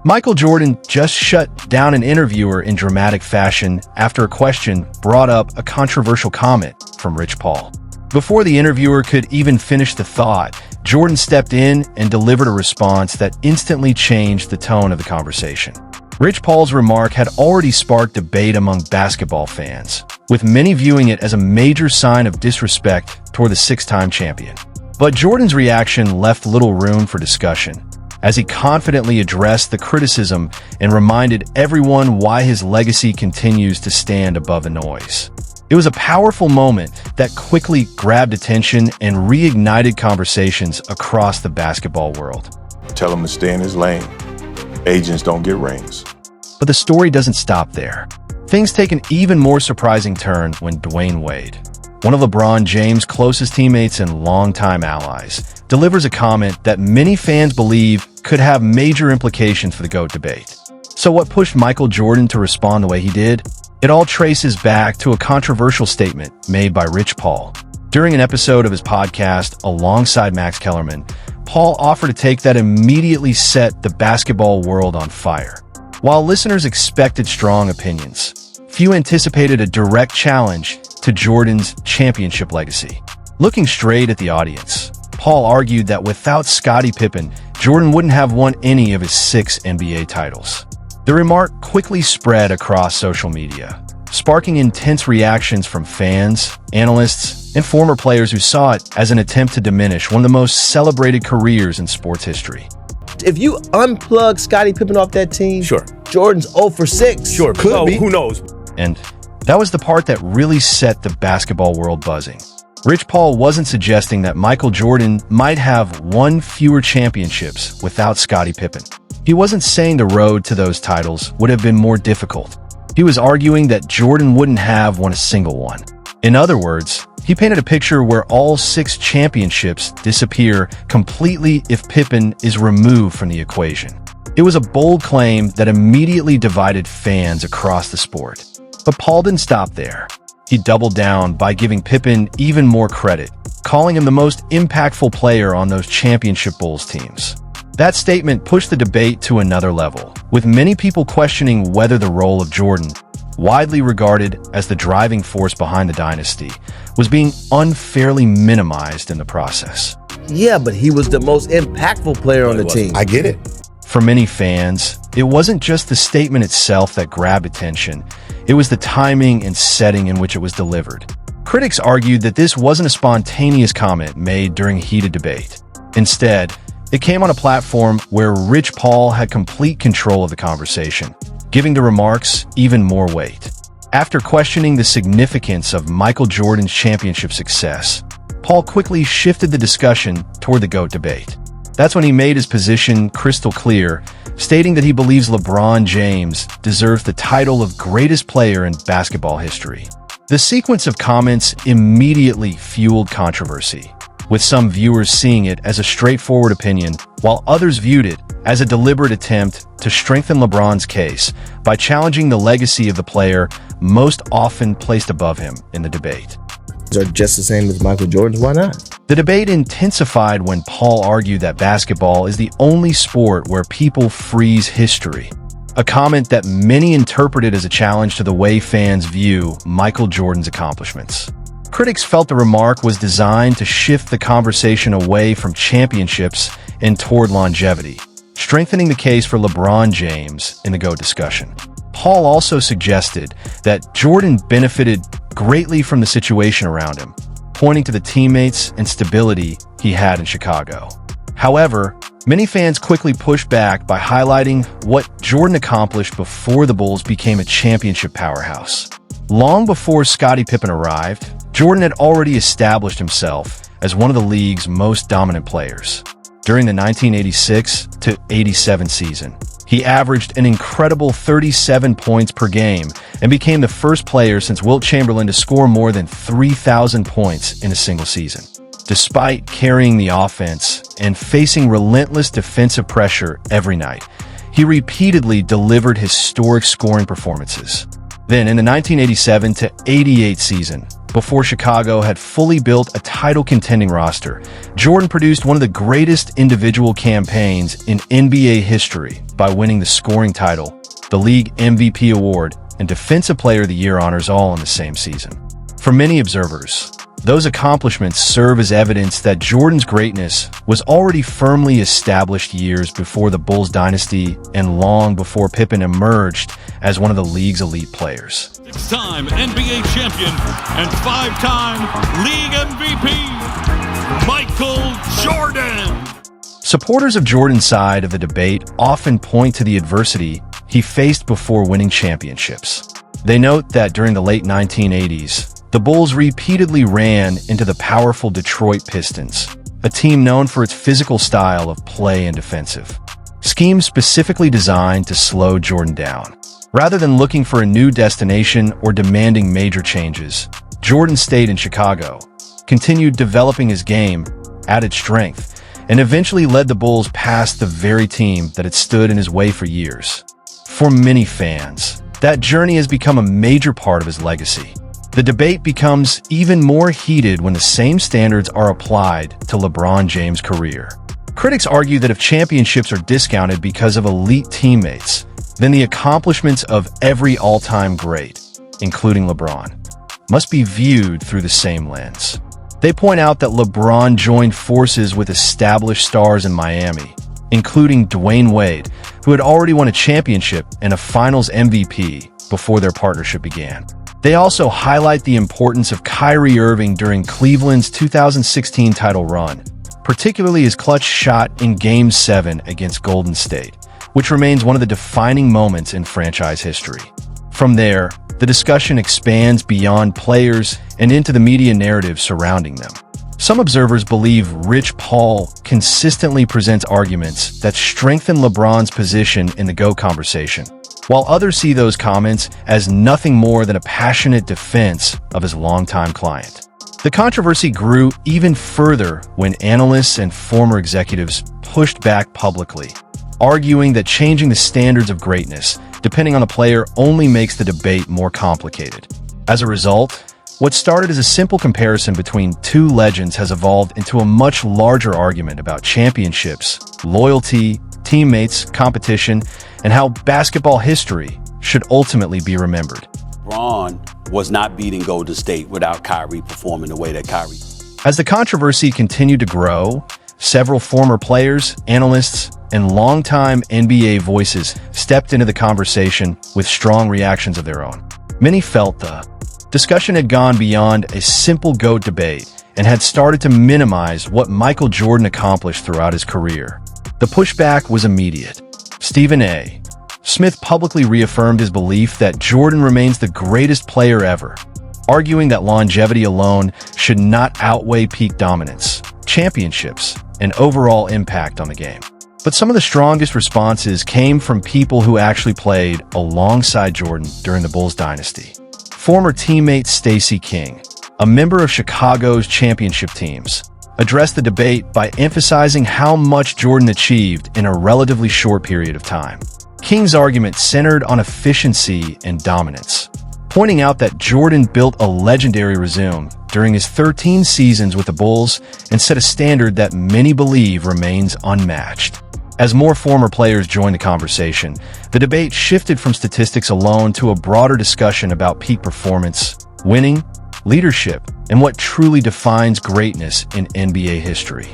Michael Jordan just shut down an interviewer in dramatic fashion after a question brought up a controversial comment from Rich Paul. Before the interviewer could even finish the thought, Jordan stepped in and delivered a response that instantly changed the tone of the conversation. Rich Paul's remark had already sparked debate among basketball fans, with many viewing it as a major sign of disrespect toward the six-time champion. But Jordan's reaction left little room for discussion, as he confidently addressed the criticism and reminded everyone why his legacy continues to stand above the noise. It was a powerful moment that quickly grabbed attention and reignited conversations across the basketball world. Tell him to stay in his lane. Agents don't get rings. But the story doesn't stop there. Things take an even more surprising turn when Dwayne Wade, one of LeBron James' closest teammates and longtime allies, delivers a comment that many fans believe could have major implications for the GOAT debate. So what pushed Michael Jordan to respond the way he did? It all traces back to a controversial statement made by Rich Paul. During an episode of his podcast alongside Max Kellerman, Paul offered a take that immediately set the basketball world on fire. While listeners expected strong opinions, few anticipated a direct challenge to Jordan's championship legacy. Looking straight at the audience, Paul argued that without Scottie Pippen, Jordan wouldn't have won any of his 6 NBA titles. The remark quickly spread across social media, sparking intense reactions from fans, analysts, and former players who saw it as an attempt to diminish one of the most celebrated careers in sports history. If you unplug Scottie Pippen off that team, sure, Jordan's 0 for 6. Sure, could be. Who knows? And that was the part that really set the basketball world buzzing. Rich Paul wasn't suggesting that Michael Jordan might have won fewer championships without Scottie Pippen. He wasn't saying the road to those titles would have been more difficult. He was arguing that Jordan wouldn't have won a single one. In other words, he painted a picture where all 6 championships disappear completely if Pippen is removed from the equation. It was a bold claim that immediately divided fans across the sport. But Paul didn't stop there. He doubled down by giving Pippen even more credit, calling him the most impactful player on those championship Bulls teams. That statement pushed the debate to another level, with many people questioning whether the role of Jordan, widely regarded as the driving force behind the dynasty, was being unfairly minimized in the process. Yeah, but he was the most impactful player on the team. I get it. For many fans, it wasn't just the statement itself that grabbed attention. It was the timing and setting in which it was delivered. Critics argued that this wasn't a spontaneous comment made during a heated debate. Instead, it came on a platform where Rich Paul had complete control of the conversation, giving the remarks even more weight. After questioning the significance of Michael Jordan's championship success, Paul quickly shifted the discussion toward the GOAT debate. That's when he made his position crystal clear, stating that he believes LeBron James deserves the title of greatest player in basketball history. The sequence of comments immediately fueled controversy, with some viewers seeing it as a straightforward opinion, while others viewed it as a deliberate attempt to strengthen LeBron's case by challenging the legacy of the player most often placed above him in the debate. Are just the same as Michael Jordan's? Why not? The debate intensified when Paul argued that basketball is the only sport where people freeze history, a comment that many interpreted as a challenge to the way fans view Michael Jordan's accomplishments. Critics felt the remark was designed to shift the conversation away from championships and toward longevity, strengthening the case for LeBron James in the GOAT discussion. Paul also suggested that Jordan benefited greatly from the situation around him, pointing to the teammates and stability he had in Chicago. However, many fans quickly pushed back by highlighting what Jordan accomplished before the Bulls became a championship powerhouse. Long before Scottie Pippen arrived, Jordan had already established himself as one of the league's most dominant players. During the 1986-87 season, he averaged an incredible 37 points per game and became the first player since Wilt Chamberlain to score more than 3,000 points in a single season. Despite carrying the offense and facing relentless defensive pressure every night, he repeatedly delivered historic scoring performances. Then, in the 1987-88 season, before Chicago had fully built a title-contending roster, Jordan produced one of the greatest individual campaigns in NBA history by winning the scoring title, the league MVP award, and Defensive Player of the Year honors all in the same season. For many observers, those accomplishments serve as evidence that Jordan's greatness was already firmly established years before the Bulls dynasty and long before Pippen emerged as one of the league's elite players. Six-time NBA champion and five-time league MVP, Michael Jordan. Supporters of Jordan's side of the debate often point to the adversity he faced before winning championships. They note that during the late 1980s, the Bulls repeatedly ran into the powerful Detroit Pistons, a team known for its physical style of play and defensive schemes specifically designed to slow Jordan down. Rather than looking for a new destination or demanding major changes, Jordan stayed in Chicago, continued developing his game, added strength, and eventually led the Bulls past the very team that had stood in his way for years. For many fans, that journey has become a major part of his legacy. The debate becomes even more heated when the same standards are applied to LeBron James' career. Critics argue that if championships are discounted because of elite teammates, then the accomplishments of every all-time great, including LeBron, must be viewed through the same lens. They point out that LeBron joined forces with established stars in Miami, including Dwayne Wade, who had already won a championship and a Finals MVP before their partnership began. They also highlight the importance of Kyrie Irving during Cleveland's 2016 title run, particularly his clutch shot in Game 7 against Golden State, which remains one of the defining moments in franchise history. From there, the discussion expands beyond players and into the media narrative surrounding them. Some observers believe Rich Paul consistently presents arguments that strengthen LeBron's position in the GOAT conversation, while others see those comments as nothing more than a passionate defense of his longtime client. The controversy grew even further when analysts and former executives pushed back publicly, arguing that changing the standards of greatness, depending on the player, only makes the debate more complicated. As a result, what started as a simple comparison between two legends has evolved into a much larger argument about championships, loyalty, teammates, competition, and how basketball history should ultimately be remembered. LeBron was not beating Golden State without Kyrie performing the way that Kyrie. As the controversy continued to grow, several former players, analysts, and longtime NBA voices stepped into the conversation with strong reactions of their own. Many felt the discussion had gone beyond a simple GOAT debate and had started to minimize what Michael Jordan accomplished throughout his career. The pushback was immediate. Stephen A. Smith publicly reaffirmed his belief that Jordan remains the greatest player ever, arguing that longevity alone should not outweigh peak dominance, championships, and overall impact on the game. But some of the strongest responses came from people who actually played alongside Jordan during the Bulls dynasty. Former teammate Stacey King, a member of Chicago's championship teams, addressed the debate by emphasizing how much Jordan achieved in a relatively short period of time. King's argument centered on efficiency and dominance, pointing out that Jordan built a legendary resume during his 13 seasons with the Bulls and set a standard that many believe remains unmatched. As more former players joined the conversation, the debate shifted from statistics alone to a broader discussion about peak performance, winning, leadership, and what truly defines greatness in NBA history.